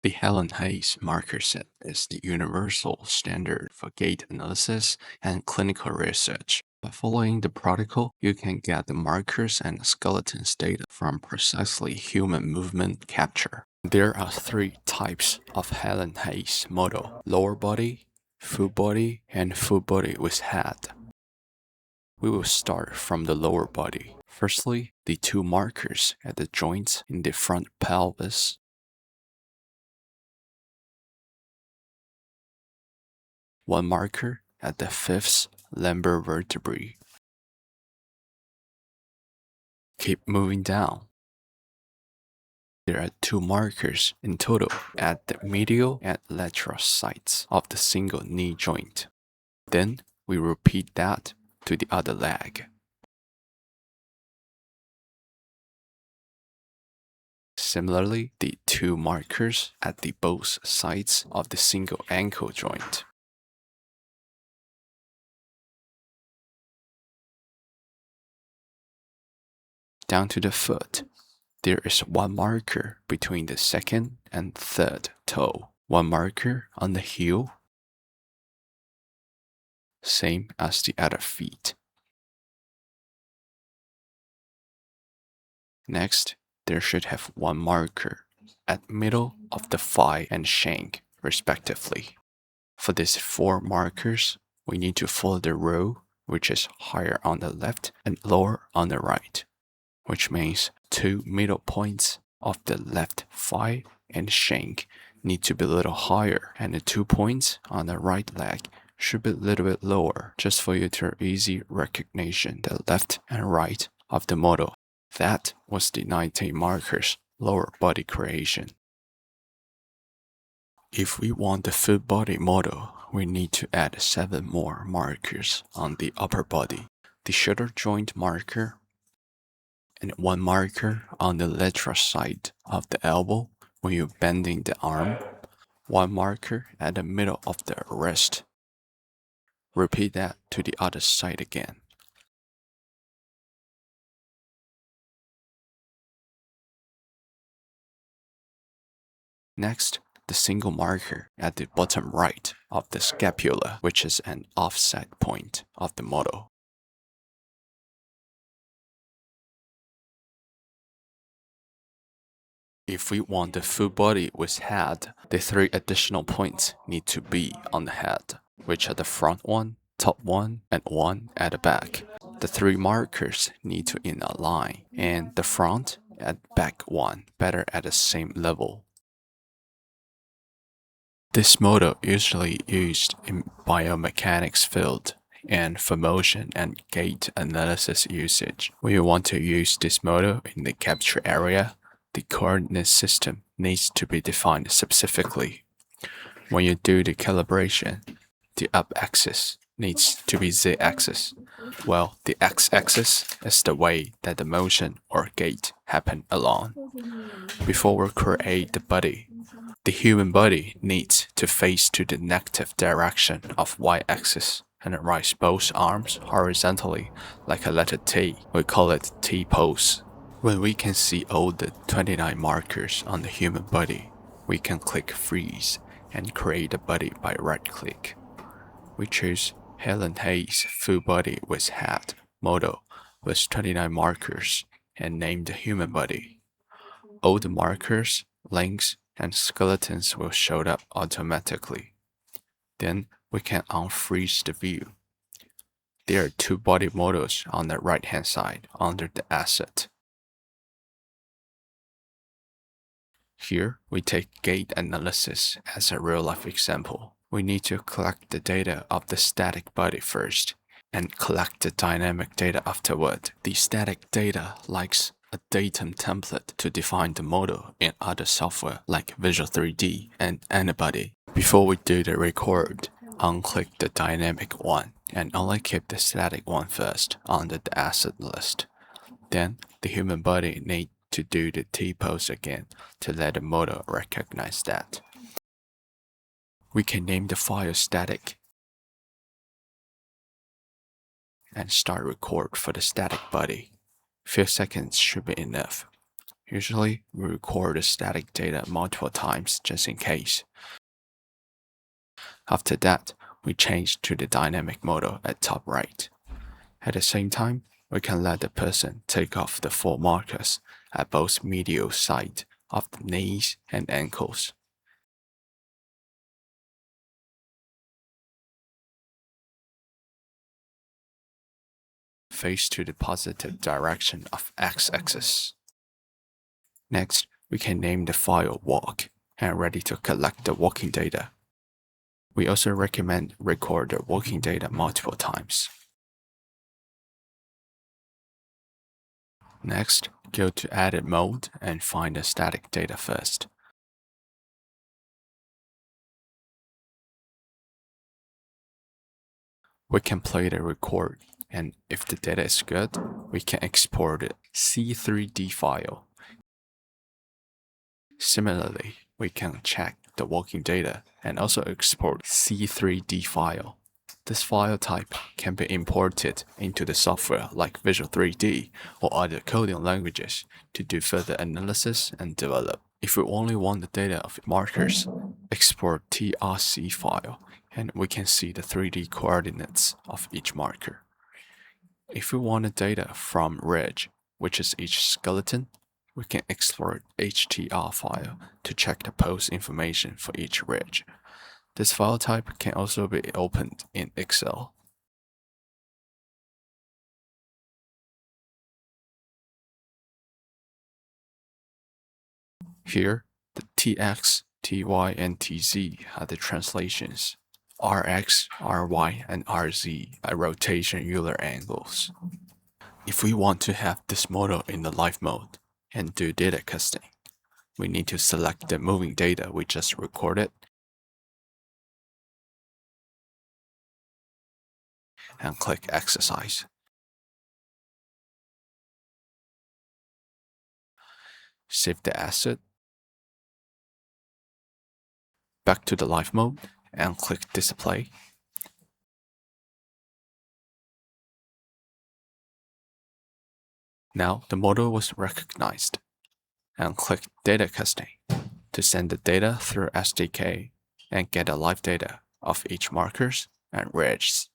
The Helen Hayes marker set is the universal standard for gait analysis and clinical research. By following the protocol, you can get the markers and skeletons data from precisely human movement capture. There are three types of Helen Hayes model: lower body, full body, and full body with head. We will start from the lower body. Firstly, the two markers at the joints in the front pelvis. One marker at the fifth lumbar vertebrae. Keep moving down. There are two markers in total at the medial and lateral sides of the single knee joint. Then we repeat that to the other leg. Similarly, the two markers at the both sides of the single ankle joint. Down to the foot, there is one marker between the second and third toe, one marker on the heel, same as the other feet. Next, there should have one marker at middle of the thigh and shank, respectively. For these four markers, we need to follow the row, which is higher on the left and lower on the right, which means two middle points of the left thigh and shank need to be a little higher, and the 2 points on the right leg should be a little bit lower, just for you to easy recognition the left and right of the model. That was the 19 markers lower body creation. If we want the full body model, we need to add 7 more markers on the upper body. The shoulder joint marker, and one marker on the lateral side of the elbow when you're bending the arm, one marker at the middle of the wrist. Repeat that to the other side again. Next, the single marker at the bottom right of the scapula, which is an offset point of the model. If we want the full body with head, the 3 additional points need to be on the head, which are the front one, top one, and one at the back. The 3 markers need to in a line, and the front and back one better at the same level. This model usually used in biomechanics field and for motion and gait analysis usage. When you want to use this model in the capture area, the coordinate system needs to be defined specifically. When you do the calibration, the up-axis needs to be z-axis, while the x-axis is the way that the motion or gait happen along. Before we create the body, the human body needs to face to the negative direction of y-axis and raise both arms horizontally like a letter T. We call it T-pose. When we can see all the 29 markers on the human body, we can click freeze and create a body by right-click. We choose Helen Hayes full body with head model with 29 markers and name the human body. All the markers, links, and skeletons will show up automatically. Then we can unfreeze the view. There are 2 body models on the right-hand side under the asset. Here, we take gait analysis as a real-life example. We need to collect the data of the static body first, and collect the dynamic data afterward. The static data likes a datum template to define the model in other software like Visual 3D and Anybody. Before we do the record, unclick the dynamic one and only keep the static one first under the asset list. Then the human body needs to do the T-pose again to let the model recognize that. We can name the file static and start record for the static body. Few seconds should be enough. Usually, we record the static data multiple times just in case. After that, we change to the dynamic model at top right. At the same time, we can let the person take off the 4 markers at both medial side of the knees and ankles. Face to the positive direction of x-axis. Next, we can name the file walk and ready to collect the walking data. We also recommend record the walking data multiple times. Next, go to Edit mode and find the static data first. We can play the record, and if the data is good, we can export a C3D file. Similarly, we can check the walking data and also export C3D file. This file type can be imported into the software like Visual 3D or other coding languages to do further analysis and develop. If we only want the data of markers, export TRC file and we can see the 3D coordinates of each marker. If we want the data from ridge, which is each skeleton, we can export HTR file to check the pose information for each ridge. This file type can also be opened in Excel. Here, the TX, TY, and TZ are the translations. RX, RY, and RZ are rotation Euler angles. If we want to have this model in the live mode and do data casting, we need to select the moving data we just recorded and click Exercise. Save the asset, back to the live mode, and click Display. Now the model was recognized, and click Data Casting to send the data through SDK and get the live data of each markers and ridges.